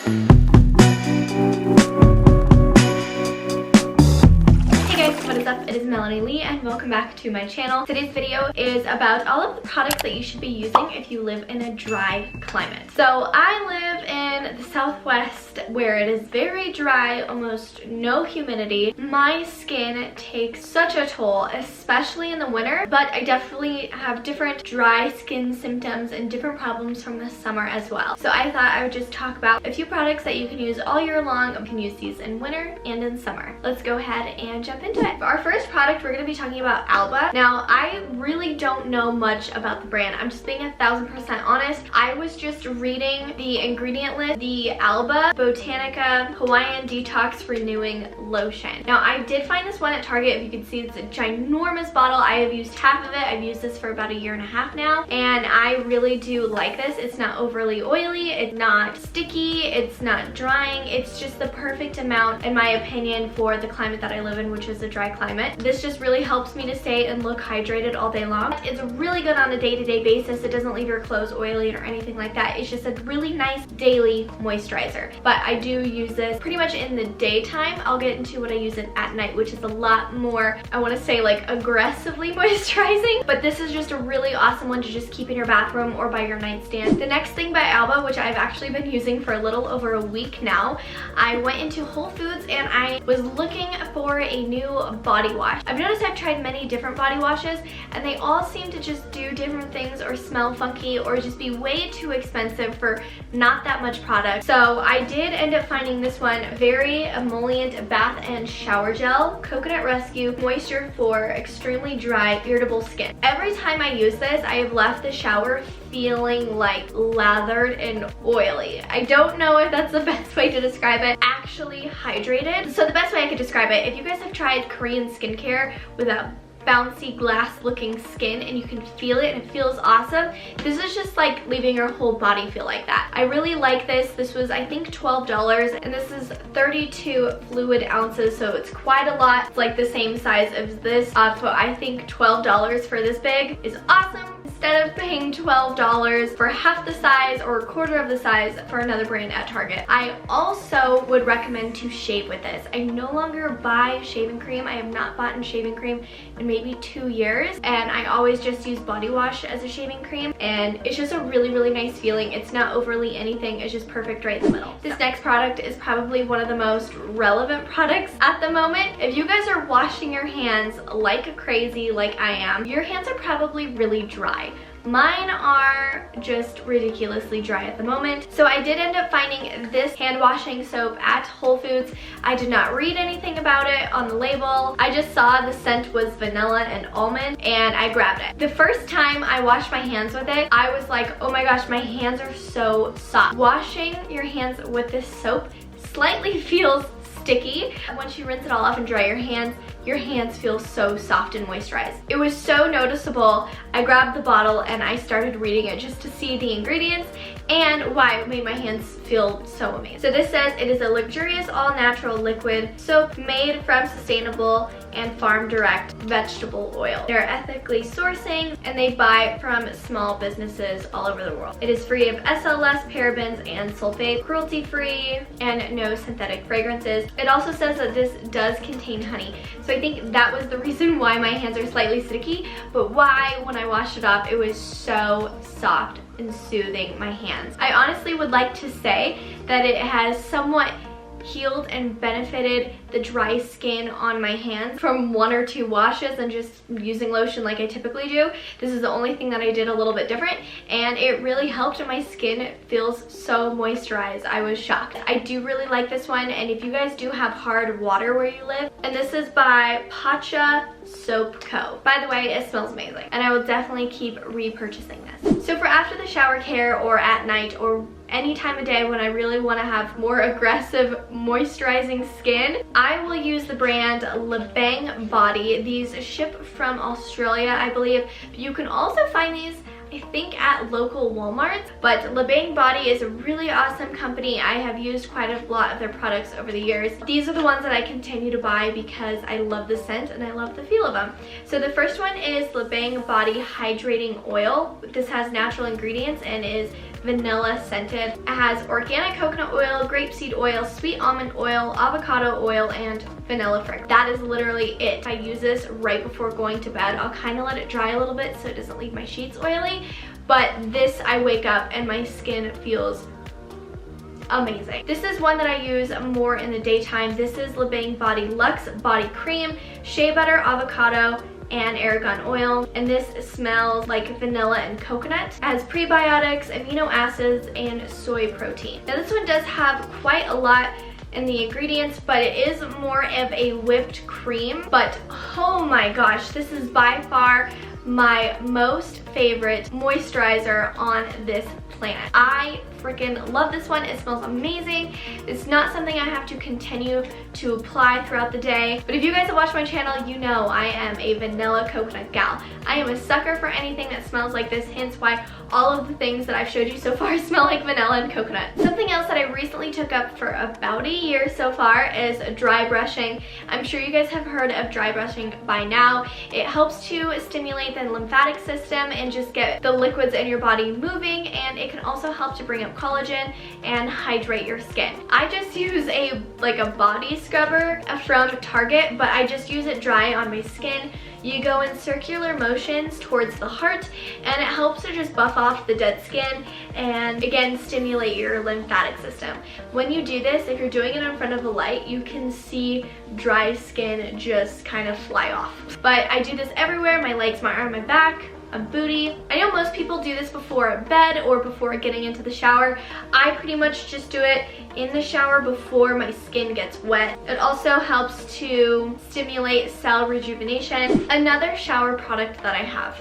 What is up? It is Melanie Lee and welcome back to my channel. Today's video is about all of the products that you should be using if you live in a dry climate. So I live in the Southwest where it is very dry, almost no humidity. My skin takes such a toll, especially in the winter, but I definitely have different dry skin symptoms and different problems from the summer as well. So I thought I would just talk about a few products that you can use all year long. You can use these in winter and in summer. Let's go ahead and jump into it. For our first product, we're going to be talking about Alba. Now, I really don't know much about the brand. I'm just being 1000% honest. I was just reading the ingredient list, the Alba Botanica Hawaiian Detox Renewing Lotion. Now, I did find this one at Target. If you can see, it's a ginormous bottle. I have used half of it. I've used this for about 1.5 years now, and I really do like this. It's not overly oily, it's not sticky, it's not drying. It's just the perfect amount, in my opinion, for the climate that I live in, which is a dry climate. This just really helps me to stay and look hydrated all day long. It's really good on a day-to-day basis. It doesn't leave your clothes oily or anything like that. It's just a really nice daily moisturizer. But I do use this pretty much in the daytime. I'll get into what I use it at night, which is a lot more, I want to say, like aggressively moisturizing. But this is just a really awesome one to just keep in your bathroom or by your nightstand. The next thing by Alba, which I've actually been using for a little over a week now, I went into Whole Foods and I was looking for a new body wash. I've noticed I've tried many different body washes and they all seem to just do different things or smell funky or just be way too expensive for not that much product. So I did end up finding this one, Very Emollient Bath and Shower Gel, Coconut Rescue Moisture for Extremely Dry, Irritable Skin. Every time I use this, I have left the shower feeling like lathered and oily. I don't know if that's the best way to describe it. Actually hydrated. So the best way I could describe it, if you guys have tried Korean skincare with a bouncy glass looking skin and you can feel it and it feels awesome, this is just like leaving your whole body feel like that. I really like this. This was, I think, $12 and this is 32 fluid ounces, so it's quite a lot. It's like the same size as this. So I think $12 for this big is awesome. Instead of paying $12 for half the size or a quarter of the size for another brand at Target. I also would recommend to shave with this. I no longer buy shaving cream. I have not bought shaving cream in maybe 2 years, and I always just use body wash as a shaving cream, and it's just a really, really nice feeling. It's not overly anything. It's just perfect right in the middle. This next product is probably one of the most relevant products at the moment. If you guys are washing your hands like crazy, like I am, your hands are probably really dry. Mine are just ridiculously dry at the moment. So I did end up finding this hand washing soap at Whole Foods. I did not read anything about it on the label. I just saw the scent was vanilla and almond and I grabbed it. The first time I washed my hands with it, I was like, oh my gosh, my hands are so soft. Washing your hands with this soap slightly feels sticky. Once you rinse it all off and dry your hands feel so soft and moisturized. It was so noticeable. I grabbed the bottle and I started reading it just to see the ingredients and why it made my hands feel so amazing. So this says it is a luxurious all-natural liquid soap made from sustainable and farm-direct vegetable oil. They're ethically sourcing and they buy from small businesses all over the world. It is free of SLS, parabens, and sulfate, cruelty-free, and no synthetic fragrances. It also says that this does contain honey. So I think that was the reason why my hands are slightly sticky, but why when I washed it off, it was so soft and soothing my hands. I honestly would like to say that it has somewhat healed and benefited the dry skin on my hands from 1 or 2 washes and just using lotion like I typically do. This is the only thing that I did a little bit different, and it really helped, and my skin feels so moisturized. I was shocked. I do really like this one, and if you guys do have hard water where you live, and this is by Pacha Soap Co. By the way, it smells amazing, and I will definitely keep repurchasing this. So for after the shower care or at night or any time of day when I really want to have more aggressive moisturizing skin, I will use the brand Lebang Body. These ship from Australia, I believe. You can also find these, I think, at local Walmarts, but Lebang Body is a really awesome company. I have used quite a lot of their products over the years. These are the ones that I continue to buy because I love the scent and I love the feel of them. So the first one is Lebang Body Hydrating Oil. This has natural ingredients and is vanilla scented. It has organic coconut oil, grapeseed oil, sweet almond oil, avocado oil, and vanilla fragrance. That is literally it. I use this right before going to bed. I'll kind of let it dry a little bit so it doesn't leave my sheets oily, but this, I wake up and my skin feels amazing. This is one that I use more in the daytime. This is Le Bang Body Luxe Body Cream, Shea Butter, Avocado, and argan oil, and this smells like vanilla and coconut. It has prebiotics, amino acids, and soy protein. Now this one does have quite a lot in the ingredients, but it is more of a whipped cream. But oh my gosh, this is by far my most favorite moisturizer on this planet. I freaking love this one. It smells amazing. It's not something I have to continue to apply throughout the day, but if you guys have watched my channel, you know I am a vanilla coconut gal. I am a sucker for anything that smells like this, hence why all of the things that I've showed you so far smell like vanilla and coconut. Something else that I recently took up for about a year so far is dry brushing. I'm sure you guys have heard of dry brushing by now. It helps to stimulate the lymphatic system and just get the liquids in your body moving, and it can also help to bring up collagen and hydrate your skin. I just use a body scrubber from Target, but I just use it dry on my skin. You go in circular motions towards the heart, and it helps to just buff off the dead skin and again stimulate your lymphatic system. When you do this, if you're doing it in front of a light, you can see dry skin just kind of fly off. But I do this everywhere: my legs, my arm, my back, a booty. I know most people do this before bed or before getting into the shower. I pretty much just do it in the shower before my skin gets wet. It also helps to stimulate cell rejuvenation. Another shower product that I have,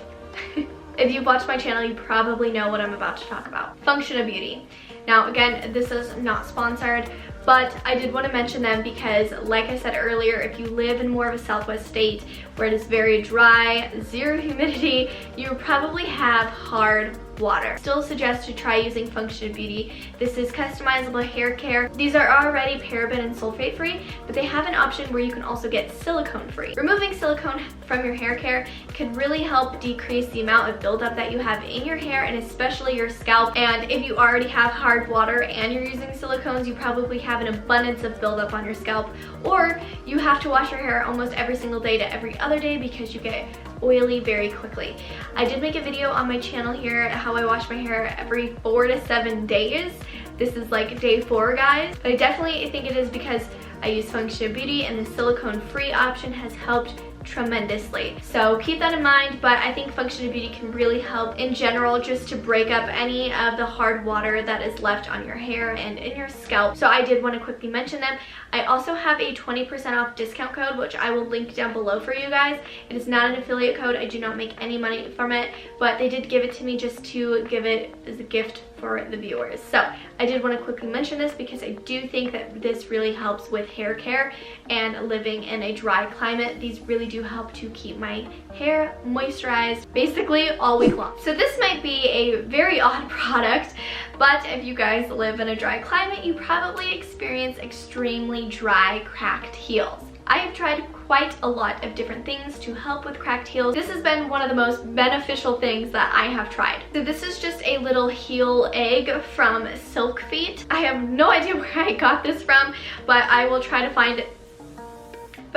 if you've watched my channel, you probably know what I'm about to talk about. Function of Beauty. Now again, this is not sponsored, but I did want to mention them because, like I said earlier, if you live in more of a southwest state where it is very dry, zero humidity, you probably have hard water. Still suggest to try using Function of Beauty. This is customizable hair care. These are already paraben and sulfate free, but they have an option where you can also get silicone free. Removing silicone from your hair care can really help decrease the amount of buildup that you have in your hair, and especially your scalp. And if you already have hard water and you're using silicones, you probably have an abundance of buildup on your scalp, or you have to wash your hair almost every single day to every other day because you get oily very quickly. I did make a video on my channel here how I wash my hair every 4 to 7 days. This is like day 4, guys, but I definitely think it is because I use Function of Beauty, and the silicone free option has helped tremendously. So keep that in mind, but I think Function of Beauty can really help in general just to break up any of the hard water that is left on your hair and in your scalp. So I did want to quickly mention them. I also have a 20% off discount code, which I will link down below for you guys. It is not an affiliate code. I do not make any money from it, but they did give it to me just to give it as a gift for the viewers. So I did want to quickly mention this because I do think that this really helps with hair care and living in a dry climate. These really do help to keep my hair moisturized basically all week long. So this might be a very odd product, but if you guys live in a dry climate, you probably experience extremely dry, cracked heels. I have tried quite a lot of different things to help with cracked heels. This has been one of the most beneficial things that I have tried. So this is just a little heel egg from Silk Feet. I have no idea where I got this from, but I will try to find it.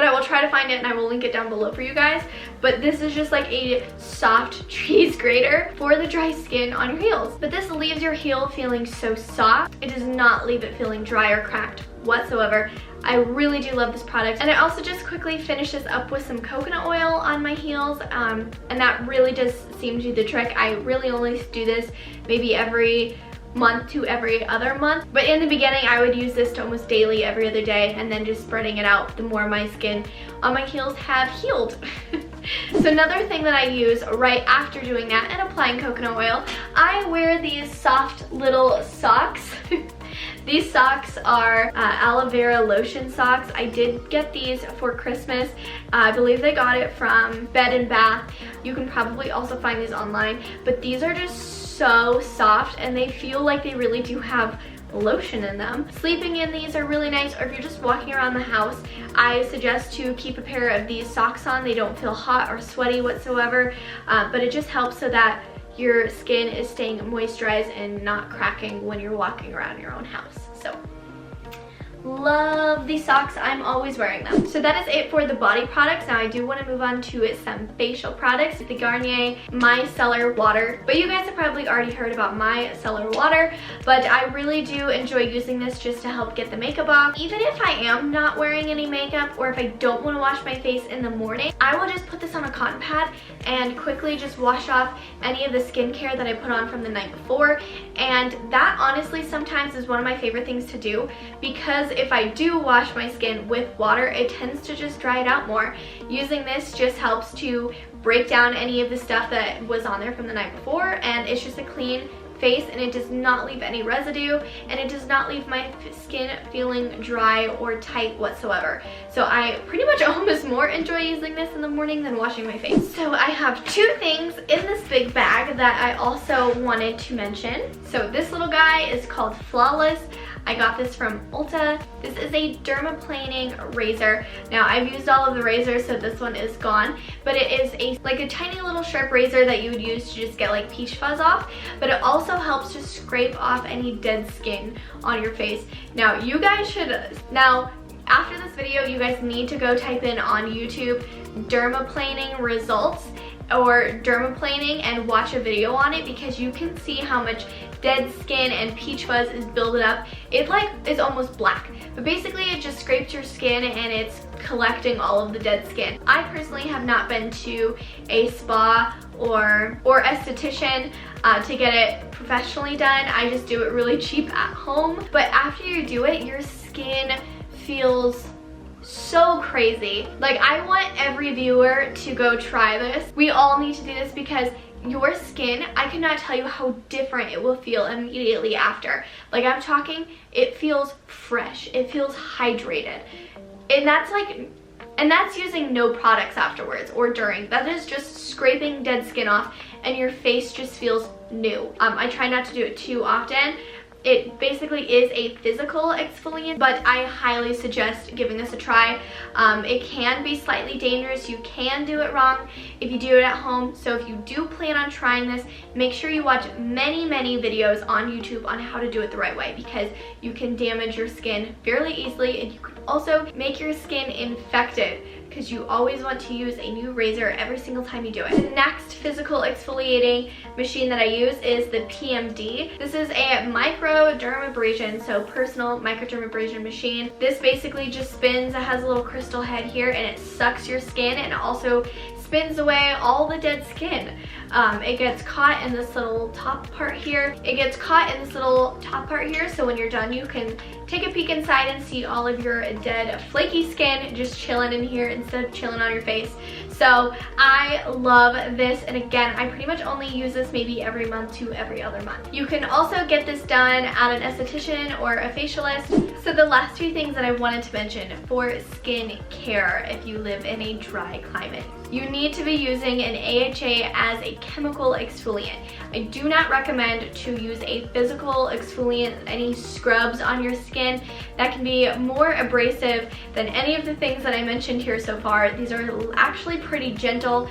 And I will link it down below for you guys. But this is just like a soft cheese grater for the dry skin on your heels. But this leaves your heel feeling so soft. It does not leave it feeling dry or cracked whatsoever. I really do love this product. And I also just quickly finish this up with some coconut oil on my heels, and that really does seem to do the trick. I really only do this maybe every month to every other month, but in the beginning I would use this to almost daily, every other day, and then just spreading it out the more my skin on my heels have healed. So another thing that I use right after doing that and applying coconut oil, I wear these soft little socks. These socks are aloe vera lotion socks. I did get these for Christmas. I believe they got it from Bed & Bath. You can probably also find these online, but these are just so soft and they feel like they really do have lotion in them. Sleeping in these are really nice, or if you're just walking around the house, I suggest to keep a pair of these socks on. They don't feel hot or sweaty whatsoever, but it just helps so that your skin is staying moisturized and not cracking when you're walking around your own house. So love these socks. I'm always wearing them. So that is it for the body products. Now I do want to move on to some facial products. The Garnier Micellar Water. But you guys have probably already heard about Micellar Water, but I really do enjoy using this just to help get the makeup off. Even if I am not wearing any makeup, or if I don't want to wash my face in the morning, I will just put this on a cotton pad and quickly just wash off any of the skincare that I put on from the night before. And that honestly sometimes is one of my favorite things to do, because if I do wash my skin with water, it tends to just dry it out more. Using this just helps to break down any of the stuff that was on there from the night before, and it's just a clean face, and it does not leave any residue, and it does not leave my skin feeling dry or tight whatsoever. So I pretty much almost more enjoy using this in the morning than washing my face. So I have two things in this big bag that I also wanted to mention. So this little guy is called Flawless. I got this from Ulta. This is a dermaplaning razor. Now I've used all of the razors, so this one is gone, but it is like a tiny little sharp razor that you would use to just get like peach fuzz off, but it also helps to scrape off any dead skin on your face. Now you guys should, after this video, you guys need to go type in on YouTube dermaplaning results or dermaplaning and watch a video on it, because you can see how much dead skin and peach fuzz is building up. It like is almost black, but basically it just scrapes your skin and it's collecting all of the dead skin. I personally have not been to a spa or esthetician to get it professionally done. I just do it really cheap at home, but after you do it, your skin feels so crazy. Like, I want every viewer to go try this. We all need to do this, because your skin, I cannot tell you how different it will feel immediately after. Like, I'm talking, it feels fresh, it feels hydrated, and that's using no products afterwards or during. That is just scraping dead skin off, and your face just feels new. I try not to do it too often. It basically is a physical exfoliant, but I highly suggest giving this a try. It can be slightly dangerous. You can do it wrong if you do it at home. So if you do plan on trying this, make sure you watch many videos on YouTube on how to do it the right way, because you can damage your skin fairly easily, and you can also make your skin infected, because you always want to use a new razor every single time you do it. The next physical exfoliating machine that I use is the PMD. This is a microdermabrasion, so personal microdermabrasion machine. This basically just spins. It has a little crystal head here, and it sucks your skin and also spins away all the dead skin. It gets caught in this little top part here. So when you're done, you can take a peek inside and see all of your dead flaky skin just chilling in here instead of chilling on your face. So I love this, and again, I pretty much only use this maybe every month to every other month. You can also get this done at an esthetician or a facialist. So the last two things that I wanted to mention for skin care if you live in a dry climate. You need to be using an AHA as a chemical exfoliant. I do not recommend to use a physical exfoliant, any scrubs on your skin. That can be more abrasive than any of the things that I mentioned here so far. These are actually pretty gentle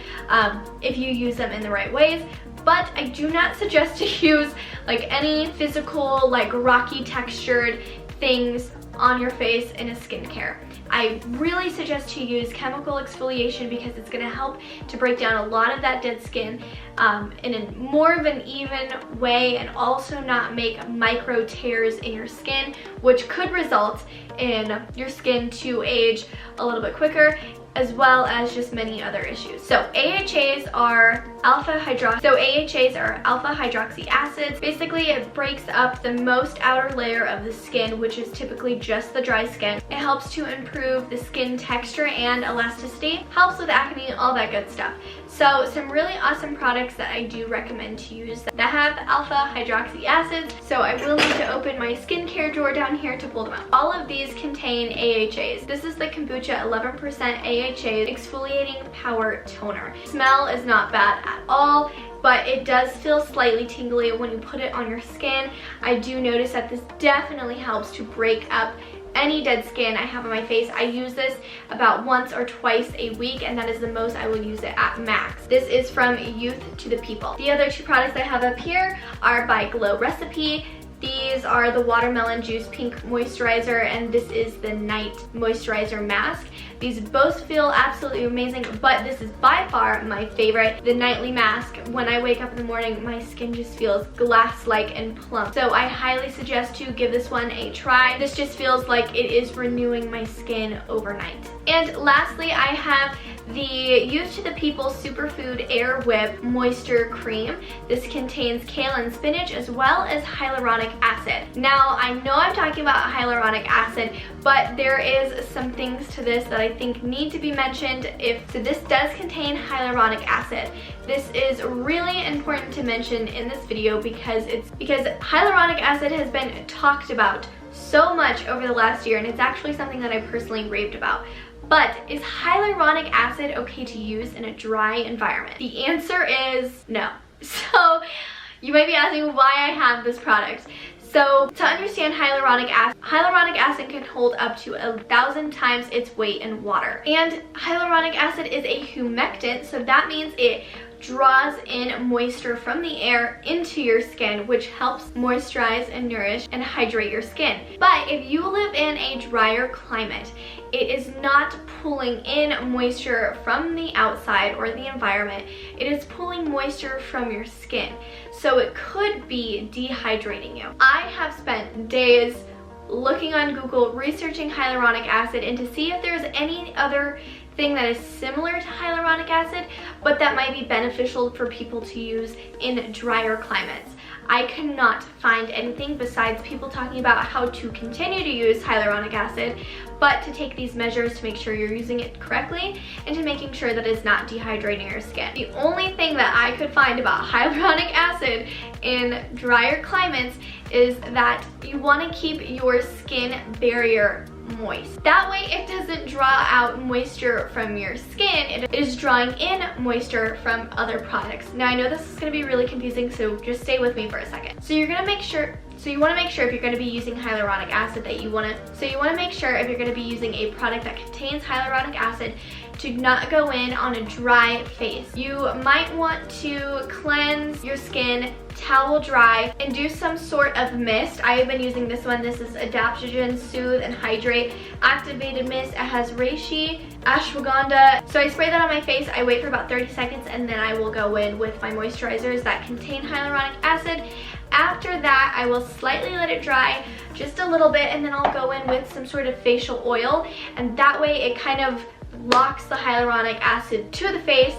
if you use them in the right ways. But I do not suggest to use like any physical, like rocky textured things on your face in a skincare. I really suggest to use chemical exfoliation, because it's going to help to break down a lot of that dead skin in a more of an even way, and also not make micro tears in your skin, which could result in your skin to age a little bit quicker, as well as just many other issues. So AHAs are alpha hydroxy acids. Basically, it breaks up the most outer layer of the skin, which is typically just the dry skin. It helps to improve the skin texture and elasticity, helps with acne, all that good stuff. So some really awesome products that I do recommend to use that have alpha hydroxy acids. So I will need to open my skincare drawer down here to pull them out. All of these contain AHAs. This is the Kombucha 11% AHA Exfoliating Power Toner. Smell is not bad at all, but it does feel slightly tingly when you put it on your skin. I do notice that this definitely helps to break up any dead skin I have on my face. I use this about once or twice a week, and that is the most I will use it at max. This is from Youth to the People. The other two products I have up here are by Glow Recipe. These are the Watermelon Juice Pink Moisturizer, and this is the Night Moisturizer Mask. These both feel absolutely amazing, but this is by far my favorite, the nightly mask. When I wake up in the morning, my skin just feels glass-like and plump. So I highly suggest to give this one a try. This just feels like it is renewing my skin overnight. And lastly, I have the Youth to the People Superfood Air Whip Moisture Cream. This contains kale and spinach as well as hyaluronic acid. Now, I know I'm talking about hyaluronic acid, but there is some things to this that I think need to be mentioned. So this does contain hyaluronic acid. This is really important to mention in this video because hyaluronic acid has been talked about so much over the last year, and it's actually something that I personally raved about. But is hyaluronic acid okay to use in a dry environment? The answer is no. So you might be asking why I have this product. So to understand hyaluronic acid can hold up to 1,000 times its weight in water. And hyaluronic acid is a humectant, so that means it draws in moisture from the air into your skin, which helps moisturize and nourish and hydrate your skin. But if you live in a drier climate, it is not pulling in moisture from the outside or the environment. It is pulling moisture from your skin. So it could be dehydrating you. I have spent days looking on Google, researching hyaluronic acid, and to see if there's any other thing that is similar to hyaluronic acid, but that might be beneficial for people to use in drier climates. I cannot find anything besides people talking about how to continue to use hyaluronic acid, but to take these measures to make sure you're using it correctly and to making sure that it's not dehydrating your skin. The only thing that I could find about hyaluronic acid in drier climates is that you want to keep your skin barrier moist. That way it doesn't draw out moisture from your skin, it is drawing in moisture from other products. Now I know this is going to be really confusing, so just stay with me for a second. So you want to make sure if you're going to be using hyaluronic acid if you're going to be using a product that contains hyaluronic acid, to not go in on a dry face. You might want to cleanse your skin, towel dry, and do some sort of mist. I have been using this one. This is Adaptogen Soothe and Hydrate Activated Mist. It has reishi, ashwagandha. So I spray that on my face, I wait for about 30 seconds, and then I will go in with my moisturizers that contain hyaluronic acid. After that, I will slightly let it dry just a little bit, and then I'll go in with some sort of facial oil, and that way it kind of locks the hyaluronic acid to the face.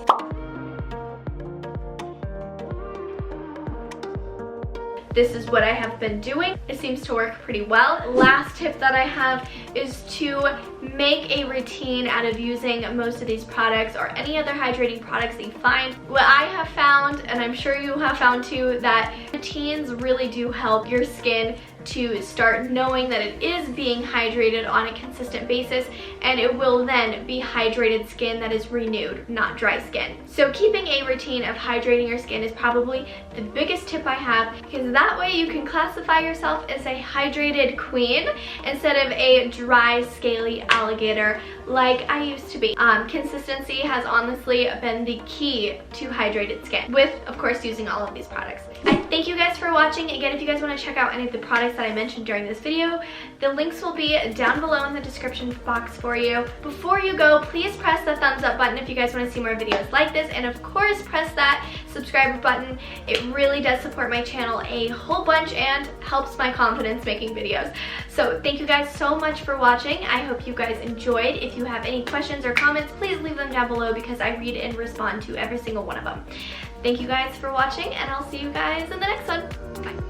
This is what I have been doing. It seems to work pretty well. Last tip that I have is to make a routine out of using most of these products or any other hydrating products that you find. What I have found, and I'm sure you have found too, that routines really do help your skin to start knowing that it is being hydrated on a consistent basis, and it will then be hydrated skin that is renewed, not dry skin. So keeping a routine of hydrating your skin is probably the biggest tip I have, because that way you can classify yourself as a hydrated queen instead of a dry, scaly alligator like I used to be. Consistency has honestly been the key to hydrated skin, with of course using all of these products. I thank you guys for watching. Again, if you guys want to check out any of the products that I mentioned during this video, the links will be down below in the description box for you. Before you go, please press the thumbs up button if you guys want to see more videos like this, and of course press that subscribe button. It really does support my channel a whole bunch and helps my confidence making videos. So thank you guys so much for watching. I hope you guys enjoyed. If you have any questions or comments, please leave them down below because I read and respond to every single one of them. Thank you guys for watching, and I'll see you guys in the next one. Bye.